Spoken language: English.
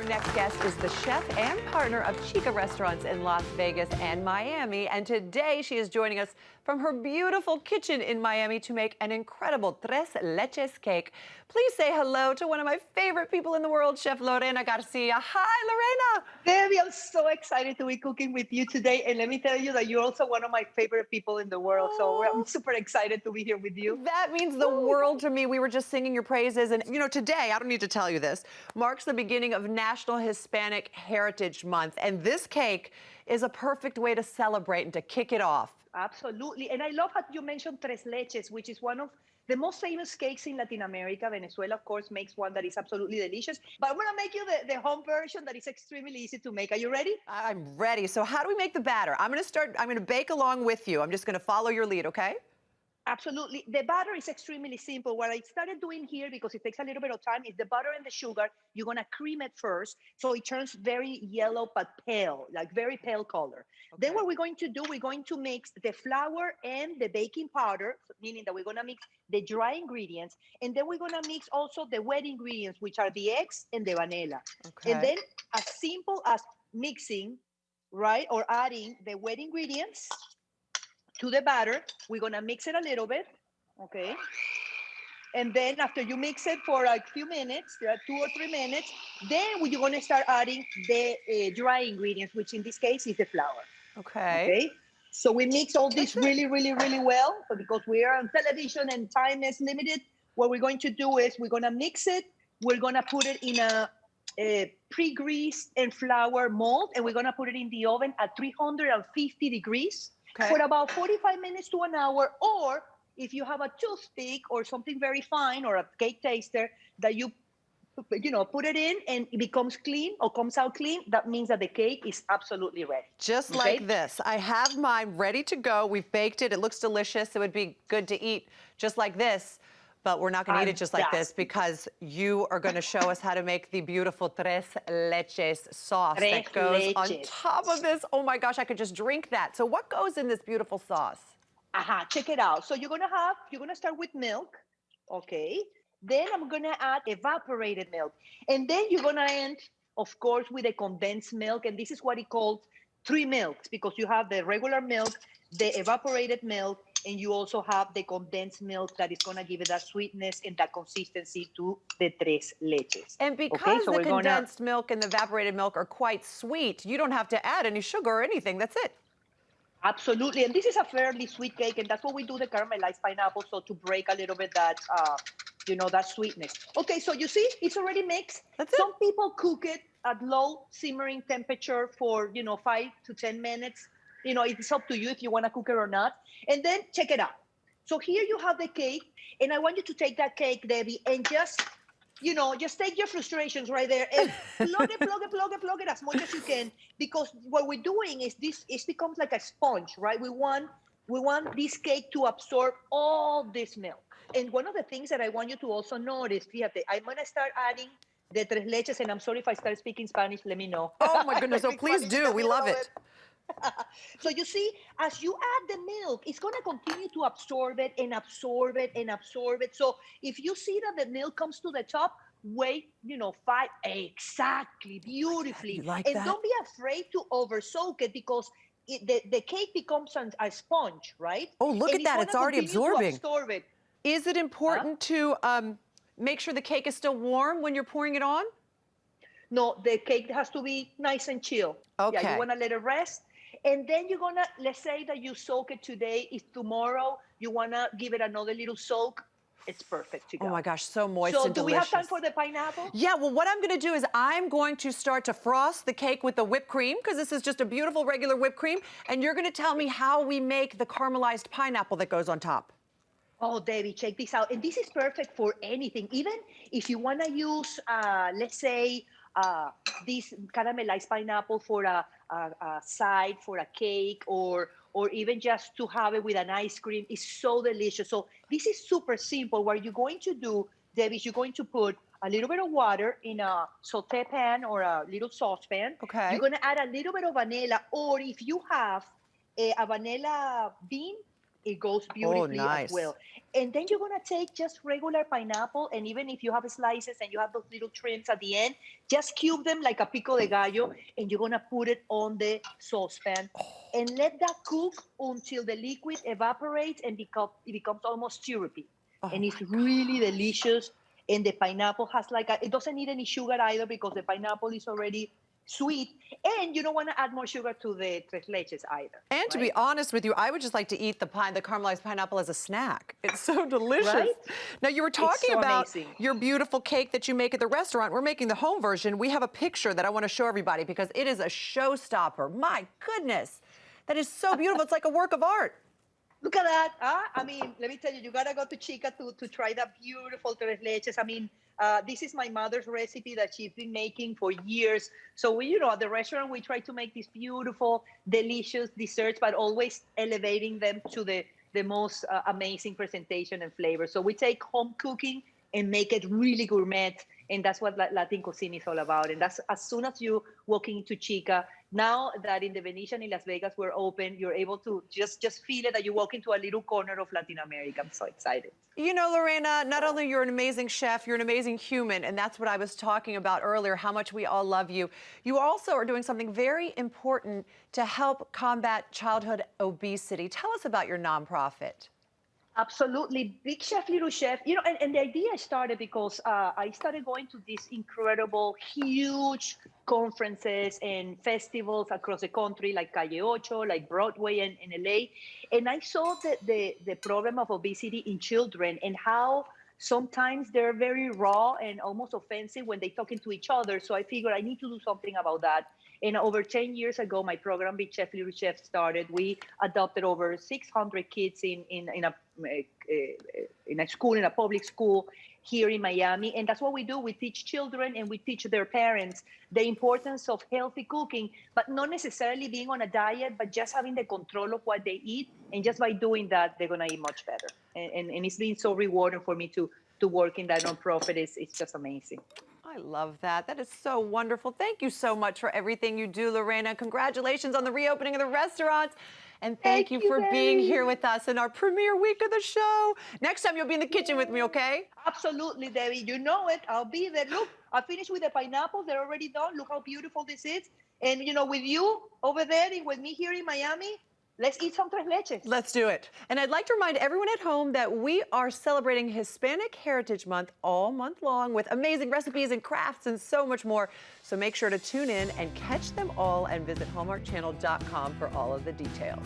Our next guest is the chef and partner of Chica Restaurants in Las Vegas and Miami. And today she is joining us from her beautiful kitchen in Miami to make an incredible Tres Leches Cake. Please say hello to one of my favorite people in the world, Chef Lorena Garcia. Hi, Lorena. Debbie, I'm so excited to be cooking with you today. And let me tell you that you're also one of my favorite people in the world. So I'm super excited to be here with you. That means the world to me. We were just singing your praises. And, you know, today, I don't need to tell you this, marks the beginning of National Hispanic Heritage Month. And this cake is a perfect way to celebrate and to kick it off. Absolutely. And I love how you mentioned Tres Leches, which is one of the most famous cakes in Latin America. Venezuela, of course, makes one that is absolutely delicious. But I'm going to make you the home version that is extremely easy to make. Are you ready? I'm ready. So how do we make the batter? I'm going to bake along with you. I'm just going to follow your lead, okay? Absolutely. The batter is extremely simple. What I started doing here, because it takes a little bit of time, is the butter and the sugar. You're going to cream it first, so it turns very yellow but pale, like very pale color. Okay. Then what we're going to do, we're going to mix the flour and the baking powder, meaning that we're going to mix the dry ingredients, and then we're going to mix also the wet ingredients, which are the eggs and the vanilla. Okay. And then as simple as mixing, right, or adding the wet ingredients to the batter, we're gonna mix it a little bit, okay? And then after you mix it for like a few minutes, 2 or 3 minutes, then you're gonna start adding the dry ingredients, which in this case is the flour. Okay. So we mix all this really well, but because we are on television and time is limited, what we're going to do is we're gonna mix it, we're gonna put it in a pre-greased and flour mold, and we're gonna put it in the oven at 350 degrees. Okay. For about 45 minutes to an hour, or if you have a toothpick or something very fine or a cake taster that you put it in and it becomes clean or comes out clean, that means that the cake is absolutely ready. Just like this. I have mine ready to go. We've baked it. It looks delicious. It would be good to eat just like this. But we're not going to eat it just like this because you are going to show us how to make the beautiful Tres Leches sauce that goes on top of this. Oh my gosh, I could just drink that. So what goes in this beautiful sauce? Check it out. So you're going to start with milk, okay? Then I'm going to add evaporated milk. And then you're going to end, of course, with a condensed milk. And this is what it calls 3 milks, because you have the regular milk, the evaporated milk, and you also have the condensed milk that is going to give it that sweetness and that consistency to the Tres Leches. And because the condensed milk and the evaporated milk are quite sweet, you don't have to add any sugar or anything. That's it. Absolutely. And this is a fairly sweet cake, and that's what we do the caramelized pineapple, so to break a little bit that, that sweetness. Okay, so you see, it's already mixed. Some people cook it at low simmering temperature for, 5 to 10 minutes. It's up to you if you want to cook it or not. And then check it out. So here you have the cake, and I want you to take that cake, Debbie, and just take your frustrations right there and plug it as much as you can, because what we're doing is it becomes like a sponge, right? We want this cake to absorb all this milk. And one of the things that I want you to also notice, fíjate, I'm going to start adding the Tres Leches, and I'm sorry if I start speaking Spanish, let me know. Oh my goodness, so please do. We love it. So you see, as you add the milk, it's going to continue to absorb it and absorb it and absorb it. So if you see that the milk comes to the top, wait, 5, exactly, beautifully. And don't be afraid to over soak it, because the cake becomes a sponge, right? Oh, look at that. It's already absorbing. It. Is it important to make sure the cake is still warm when you're pouring it on? No, the cake has to be nice and chill. Okay. Yeah, you want to let it rest. And then you're going to, let's say that you soak it today. If tomorrow you want to give it another little soak, it's perfect to go. Oh my gosh, so moist and delicious. So do we have time for the pineapple? Yeah, well, what I'm going to do is I'm going to start to frost the cake with the whipped cream, because this is just a beautiful regular whipped cream. And you're going to tell me how we make the caramelized pineapple that goes on top. Oh, Debbie, check this out. And this is perfect for anything. Even if you want to use, let's say, this caramelized pineapple for a side, for a cake, or even just to have it with an ice cream, is so delicious. So this is super simple. What you're going to do, Debbie, is you're going to put a little bit of water in a saute pan or a little saucepan. Okay. You're going to add a little bit of vanilla, or if you have a vanilla bean, it goes beautifully nice. as well. And then you're gonna take just regular pineapple, and even if you have slices and you have those little trims at the end, just cube them like a pico de gallo, and you're gonna put it on the saucepan and let that cook until the liquid evaporates and it becomes almost syrupy. And it's really delicious. And the pineapple has it doesn't need any sugar either because the pineapple is already sweet, and you don't want to add more sugar to the tres leches either. And to be honest with you, I would just like to eat the caramelized pineapple as a snack. It's so delicious. Right? Now, you were talking so about amazing. your beautiful cake that you make at the restaurant. We're making the home version. We have a picture that I want to show everybody because it is a showstopper. My goodness, that is so beautiful. It's like a work of art. Look at that. I mean, let me tell you, you got to go to Chica to try that beautiful tres leches. I mean, this is my mother's recipe that she's been making for years. So we, at the restaurant, we try to make these beautiful, delicious desserts, but always elevating them to the most amazing presentation and flavor. So we take home cooking and make it really gourmet. And that's what Latin cuisine is all about. And that's as soon as you walk into Chica, now that in the Venetian in Las Vegas we're open, you're able to just feel it that you walk into a little corner of Latin America. I'm so excited. You know, Lorena, not only you're an amazing chef, you're an amazing human, and that's what I was talking about earlier, how much we all love you. You also are doing something very important to help combat childhood obesity. Tell us about your nonprofit. Absolutely. Big Chef, Little Chef. And the idea started because I started going to these incredible, huge conferences and festivals across the country, like Calle Ocho, like Broadway in LA. And I saw the problem of obesity in children and how sometimes they're very raw and almost offensive when they talking to each other. So I figured I need to do something about that. And over 10 years ago, my program, Big Chef, Little Chef, started. We adopted over 600 kids in a school, in a public school here in Miami. And that's what we do. We teach children and we teach their parents the importance of healthy cooking, but not necessarily being on a diet, but just having the control of what they eat. And just by doing that, they're going to eat much better. And it's been so rewarding for me to work in that nonprofit. It's just amazing. I love that. That is so wonderful. Thank you so much for everything you do, Lorena. Congratulations on the reopening of the restaurants. And thank you for being here with us in our premiere week of the show. Next time you'll be in the kitchen with me, okay? Absolutely, Debbie. You know it. I'll be there. Look, I finished with the pineapples. They're already done. Look how beautiful this is. And, with you over there and with me here in Miami, let's eat some tres leches. Let's do it. And I'd like to remind everyone at home that we are celebrating Hispanic Heritage Month all month long with amazing recipes and crafts and so much more. So make sure to tune in and catch them all and visit hallmarkchannel.com for all of the details.